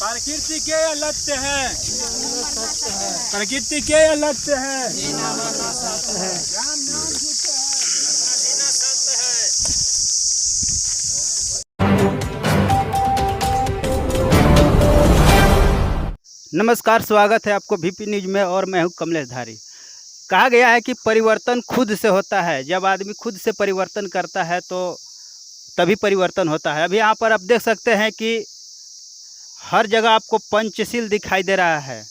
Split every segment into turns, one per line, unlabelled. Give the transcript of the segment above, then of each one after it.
प्रकृति के अलग है, प्रकृति के अलग है।
नमस्कार, स्वागत है आपको VP न्यूज में और मैं हूं कमलेश धारी। कहा गया है कि परिवर्तन खुद से होता है। जब आदमी खुद से परिवर्तन करता है तो तभी परिवर्तन होता है। अभी यहाँ पर आप देख सकते हैं कि हर जगह आपको पंचशील दिखाई दे रहा है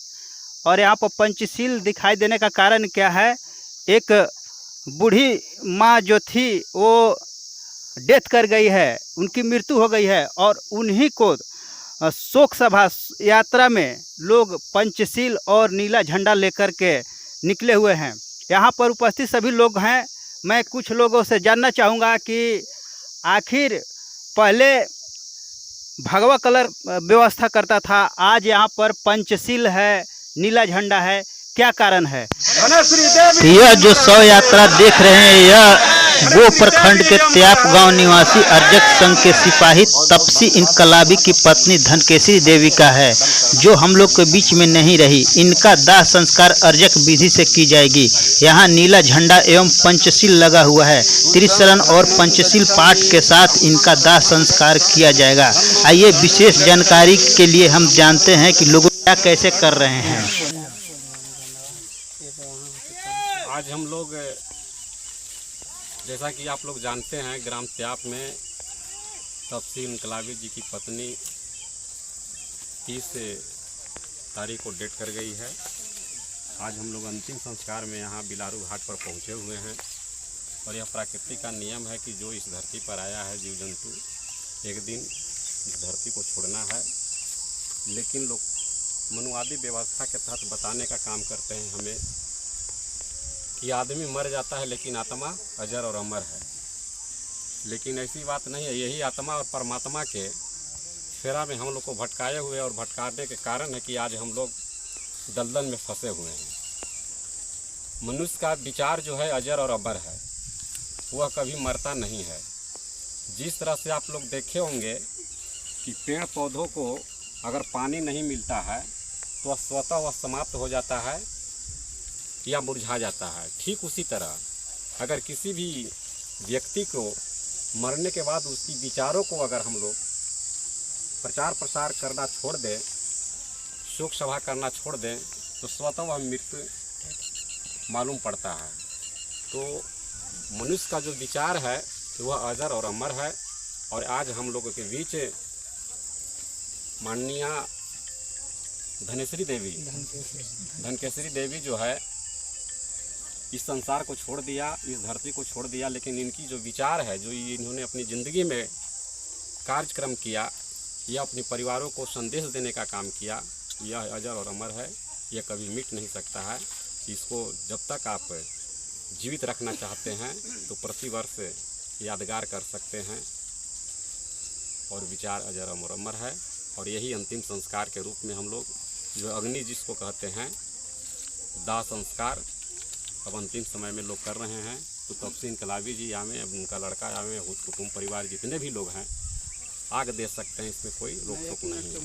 और यहाँ पर पंचशील दिखाई देने का कारण क्या है? एक बूढ़ी माँ जो थी वो डेथ कर गई है, उनकी मृत्यु हो गई है और उन्हीं को शोक सभा यात्रा में लोग पंचशील और नीला झंडा लेकर के निकले हुए हैं। यहाँ पर उपस्थित सभी लोग हैं। मैं कुछ लोगों से जानना चाहूँगा कि आखिर पहले भगवा कलर व्यवस्था करता था, आज यहाँ पर पंचशील है, नीला झंडा है, क्या कारण है?
यह जो शव यात्रा देख रहे हैं यह गो प्रखंड के त्याप गांव निवासी अर्जक संघ के सिपाही तपसी इनकलाबी की पत्नी धनकेसरी देवी का है, जो हम लोग के बीच में नहीं रही। इनका दाह संस्कार अर्जक विधि से की जाएगी। यहाँ नीला झंडा एवं पंचशील लगा हुआ है। त्रिशरण और पंचशील पाठ के साथ इनका दाह संस्कार किया जाएगा। आइए विशेष जानकारी के लिए हम जानते हैं कि लोग क्या कैसे कर रहे हैं।
आज हम लोग, जैसा कि आप लोग जानते हैं, ग्राम त्याप में तपसी इनकलाबी जी की पत्नी 30 तारीख को डेथ कर गई है। आज हम लोग अंतिम संस्कार में यहाँ बिलारू घाट पर पहुँचे हुए हैं और यह प्रकृति का नियम है कि जो इस धरती पर आया है जीव जंतु एक दिन इस धरती को छोड़ना है। लेकिन लोग मनुवादी व्यवस्था के तहत बताने का काम करते हैं हमें कि आदमी मर जाता है लेकिन आत्मा अजर और अमर है। लेकिन ऐसी बात नहीं है। यही आत्मा और परमात्मा के फेरा में हम लोग को भटकाए हुए और भटकाने के कारण है कि आज हम लोग दलदल में फंसे हुए हैं। मनुष्य का विचार जो है अजर और अमर है, वह कभी मरता नहीं है। जिस तरह से आप लोग देखे होंगे कि पेड़ पौधों को अगर पानी नहीं मिलता है तो वह स्वतः वह समाप्त हो जाता है या मुरझा जाता है। ठीक उसी तरह अगर किसी भी व्यक्ति को मरने के बाद उसकी विचारों को अगर हम लोग प्रचार प्रसार करना छोड़ दें, शोक सभा करना छोड़ दें, तो स्वतः वह मृत्यु मालूम पड़ता है। तो मनुष्य का जो विचार है वह अजर और अमर है। और आज हम लोगों के बीच माननीय धनकेसरी देवी जो है इस संसार को छोड़ दिया, इस धरती को छोड़ दिया। लेकिन इनकी जो विचार है, जो इन्होंने अपनी ज़िंदगी में कार्यक्रम किया, यह अपने परिवारों को संदेश देने का काम किया, यह अजर और अमर है। यह कभी मिट नहीं सकता है। इसको जब तक आप जीवित रखना चाहते हैं तो प्रतिवर्ष यादगार कर सकते हैं। और विचार अजर और अमर है। और यही अंतिम संस्कार के रूप में हम लोग जो अग्नि जिसको कहते हैं दाह संस्कार अब अंतिम समय में लोग कर रहे हैं। तो तपसी इनकलाबी जी आवे, अब उनका लड़का आवे, कुटुंब परिवार जितने भी लोग हैं आग दे सकते हैं, इसमें कोई रोक टोक नहीं है।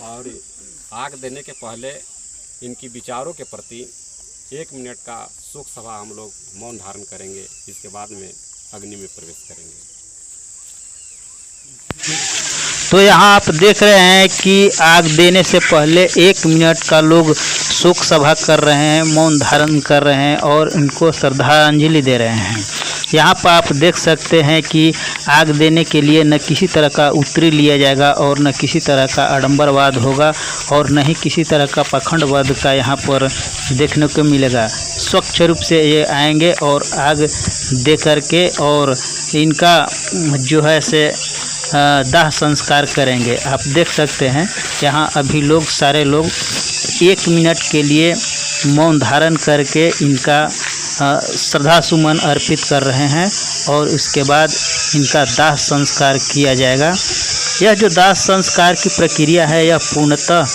और आग देने के पहले इनकी विचारों के प्रति 1 मिनट का शोक सभा हम लोग मौन धारण करेंगे। इसके बाद में अग्नि में प्रवेश करेंगे।
तो यहाँ आप देख रहे हैं कि आग देने से पहले 1 मिनट का लोग शोक सभा कर रहे हैं, मौन धारण कर रहे हैं और इनको श्रद्धांजलि दे रहे हैं। यहाँ पर आप देख सकते हैं कि आग देने के लिए न किसी तरह का उत्तरी लिया जाएगा और न किसी तरह का आडंबरवाद होगा और न ही किसी तरह का पाखंडवाद का यहाँ पर देखने को मिलेगा। स्वच्छ रूप से ये आएंगे और आग दे करके और इनका जो है से दाह संस्कार करेंगे। आप देख सकते हैं यहाँ अभी लोग सारे लोग 1 मिनट के लिए मौन धारण करके इनका श्रद्धा सुमन अर्पित कर रहे हैं और उसके बाद इनका दाह संस्कार किया जाएगा। यह जो दाह संस्कार की प्रक्रिया है यह पूर्णतः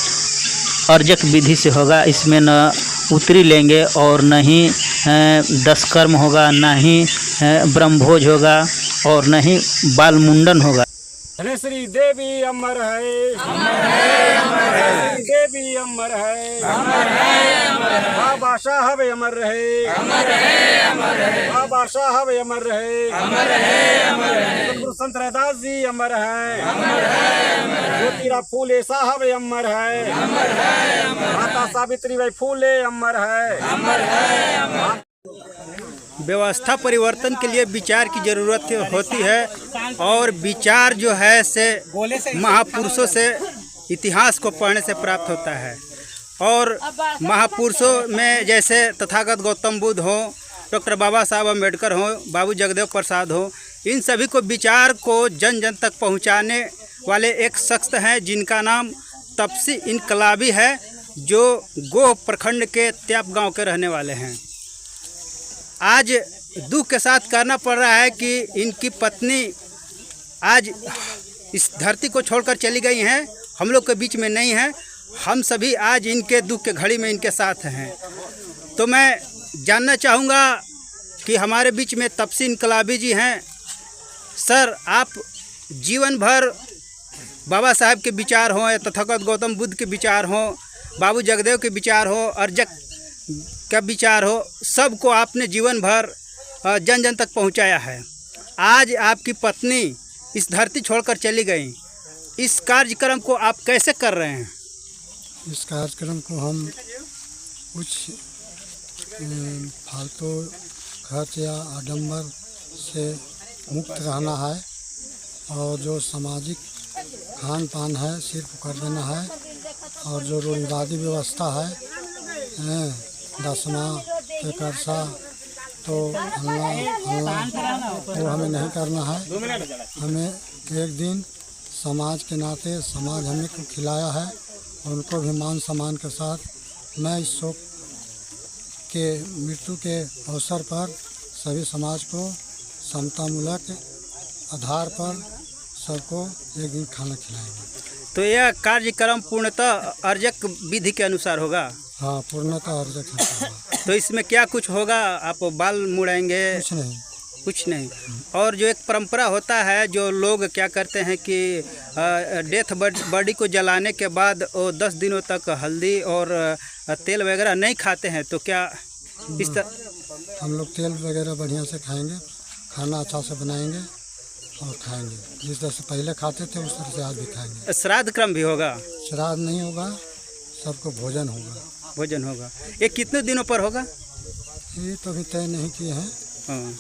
अर्जक विधि से होगा। इसमें न उत्तरी लेंगे और न ही दशकर्म होगा, न ही ब्रह्मभोज होगा और न ही बाल मुंडन होगा।
धनेश्वरी देवी अमर है, धनेश्वरी देवी अमर है, बाबा साहब अमर रहे, बाबा साहब अमर रहे, गुरु संत रैदास जी अमर है, ज्योतिराव फूले साहब अमर है, माता सावित्रीबाई फूले अमर है।
व्यवस्था परिवर्तन के लिए विचार की जरूरत होती है और विचार जो है से महापुरुषों से इतिहास को पढ़ने से प्राप्त होता है। और महापुरुषों में जैसे तथागत गौतम बुद्ध हो, डॉक्टर बाबा साहब अम्बेडकर हो, बाबू जगदेव प्रसाद हो, इन सभी को विचार को जन जन तक पहुंचाने वाले एक शख्स हैं जिनका नाम तपसी इनकलाबी है, जो गोह प्रखंड के त्याप गांव के रहने वाले हैं। आज दुख के साथ कहना पड़ रहा है कि इनकी पत्नी आज इस धरती को छोड़कर चली गई हैं, हम लोग के बीच में नहीं है। हम सभी आज इनके दुख के घड़ी में इनके साथ हैं। तो मैं जानना चाहूँगा कि हमारे बीच में तपसी इनकलाबी जी हैं। सर, आप जीवन भर बाबा साहब के विचार हों या तथागत गौतम बुद्ध के विचार हों, बाबू जगदेव के विचार हो, अर्जक का विचार हो, सबको आपने जीवन भर जन जन तक पहुंचाया है। आज आपकी पत्नी इस धरती छोड़कर चली गई, इस कार्यक्रम को आप कैसे कर रहे हैं?
इस कार्यक्रम को हम कुछ फालतू खर्च या आडंबर से मुक्त रहना है और जो सामाजिक खान पान है सिर्फ कर देना है, और जो रूढ़िवादी व्यवस्था है दसना करसा तो वो हमें नहीं करना है। हमें एक दिन समाज के नाते समाज हमें को खिलाया है और उनको भी मान सम्मान के साथ मैं इस शोक के मृत्यु के अवसर पर सभी समाज को समतामूलक आधार पर सबको एक दिन खाना खिलाएंगे।
तो यह कार्यक्रम पूर्णतः अर्जक विधि के अनुसार होगा?
हाँ, पूर्णतः अर्जक होगा।
तो इसमें क्या कुछ होगा? आप बाल मुड़ाएंगे? कुछ नहीं। और जो एक परंपरा होता है, जो लोग क्या करते हैं कि डेथ बॉडी को जलाने के बाद वो 10 दिनों तक हल्दी और तेल वगैरह नहीं खाते हैं, तो क्या इस तरह?
हम लोग तेल वगैरह बढ़िया से खाएंगे, खाना अच्छा से बनाएंगे और खाएंगे। जिस तरह से पहले खाते थे उस तरह से आज भी खाएंगे।
श्राद्ध क्रम भी होगा?
श्राद्ध नहीं होगा, सबको भोजन होगा।
भोजन होगा। ये कितने दिनों पर होगा?
ये तो अभी तय नहीं किए हैं।
हाँ,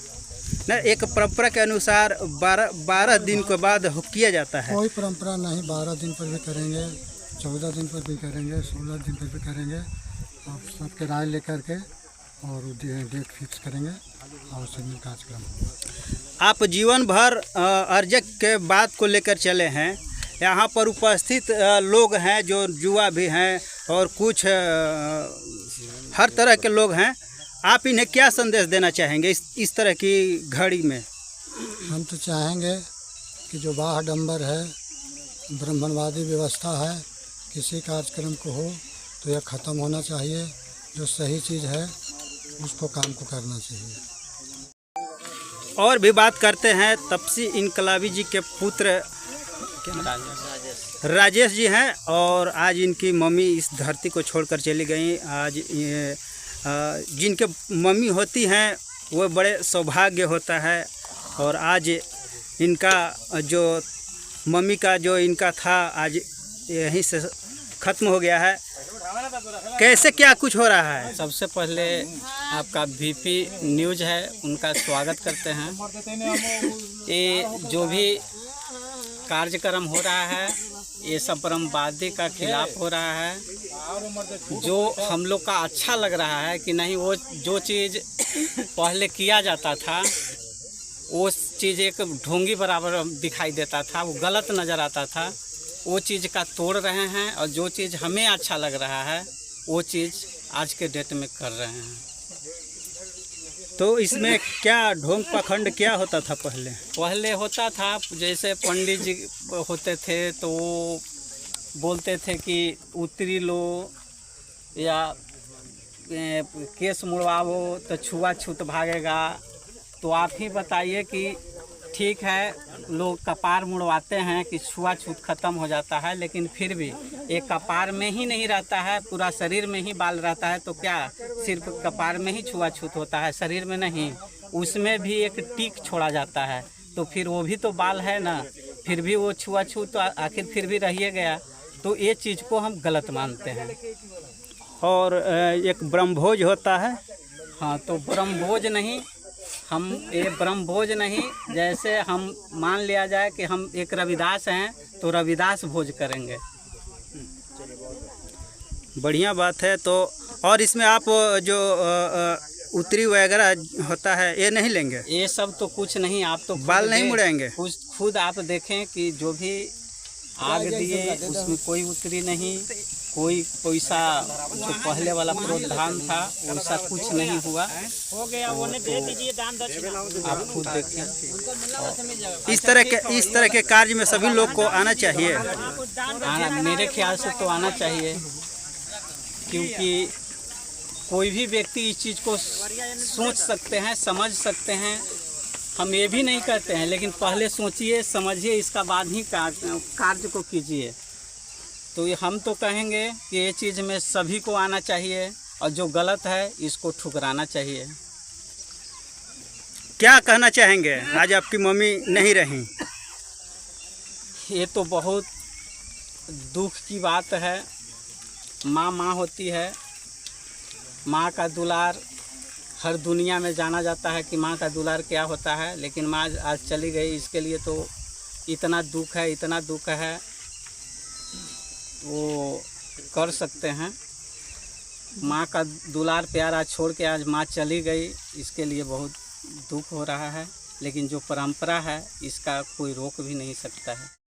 ना एक परंपरा के अनुसार 12 दिन के बाद किया जाता है।
कोई परंपरा नहीं, 12 दिन पर भी करेंगे, 14 दिन पर भी करेंगे, 16 दिन पर भी करेंगे, और सबके राय लेकर के और डेट फिक्स करेंगे और सभी कार्यक्रम।
आप जीवन भर अर्जक के बात को लेकर चले हैं। यहाँ पर उपस्थित लोग हैं जो युवा भी हैं और कुछ हर तरह के लोग हैं। आप इन्हें क्या संदेश देना चाहेंगे इस तरह की घड़ी में?
हम तो चाहेंगे कि जो बाहडंबर है, ब्राह्मणवादी व्यवस्था है, किसी कार्यक्रम को हो तो यह ख़त्म होना चाहिए। जो सही चीज़ है उसको काम को करना चाहिए।
और भी बात करते हैं। तपसी इनकलाबी जी के पुत्र राजेश जी हैं और आज इनकी मम्मी इस धरती को छोड़कर चली गई। आज जिनके मम्मी होती हैं वो बड़े सौभाग्य होता है, और आज इनका जो मम्मी का जो इनका था आज यहीं से ख़त्म हो गया है। कैसे क्या कुछ हो रहा है?
सबसे पहले आपका VP न्यूज़ है, उनका स्वागत करते हैं। ये जो भी कार्यक्रम हो रहा है ये सब ब्रह्मवादी का खिलाफ हो रहा है। जो हम लोग का अच्छा लग रहा है कि नहीं, वो जो चीज़ पहले किया जाता था वो चीज़ एक ढोंगी बराबर दिखाई देता था, वो गलत नज़र आता था, वो चीज़ का तोड़ रहे हैं। और जो चीज़ हमें अच्छा लग रहा है वो चीज़ आज के डेट में कर रहे हैं।
तो इसमें क्या ढोंग पाखंड क्या होता था? पहले
होता था जैसे पंडित जी होते थे तो वो बोलते थे कि उतरी लो या केस मुड़वाओ तो छुआछूत भागेगा। तो आप ही बताइए कि ठीक है, लोग कपार मुड़वाते हैं कि छुआछूत खत्म हो जाता है, लेकिन फिर भी एक कपार में ही नहीं रहता है, पूरा शरीर में ही बाल रहता है। तो क्या सिर्फ कपार में ही छुआछूत होता है, शरीर में नहीं? उसमें भी एक टीक छोड़ा जाता है, तो फिर वो भी तो बाल है ना, फिर भी वो छुआछूत तो आखिर फिर भी रहिए गया। तो ये चीज़ को हम गलत मानते हैं।
और एक ब्रह्मभोज होता है।
हाँ, तो ब्रह्मभोज नहीं, हम ये ब्रह्मभोज नहीं, जैसे हम मान लिया जाए कि हम एक रविदास हैं तो रविदास भोज करेंगे।
बढ़िया बात है। तो और इसमें आप जो उत्तरी वगैरह होता है ये नहीं लेंगे?
ये सब तो कुछ नहीं, आप तो
बाल नहीं मुड़ाएंगे?
खुद आप देखें कि जो भी आग दिए उसमें कोई उत्तरी नहीं, कोई पैसा जो पहले वाला प्रोत्साहन था वैसा कुछ नहीं हुआ। हो गया, वो ने दे दीजिए दान दक्षिणा। आप खुद देखें।
इस तरह के कार्य में सभी लोग को आना चाहिए।
मेरे ख्याल से तो आना चाहिए, क्योंकि कोई भी व्यक्ति इस चीज़ को सोच सकते हैं, समझ सकते हैं। हम ये भी नहीं कहते हैं, लेकिन पहले सोचिए, समझिए, इसका बाद ही कार्य को कीजिए। तो ये हम तो कहेंगे कि ये चीज़ में सभी को आना चाहिए, और जो गलत है इसको ठुकराना चाहिए।
क्या कहना चाहेंगे? आज आपकी मम्मी नहीं रहीं।
ये तो बहुत दुख की बात है। माँ होती है, माँ का दुलार हर दुनिया में जाना जाता है कि माँ का दुलार क्या होता है, लेकिन माँ आज चली गई, इसके लिए तो इतना दुख है, इतना दुख है। वो कर सकते हैं, माँ का दुलार प्यार आज छोड़ के आज माँ चली गई, इसके लिए बहुत दुख हो रहा है। लेकिन जो परंपरा है इसका कोई रोक भी नहीं सकता है।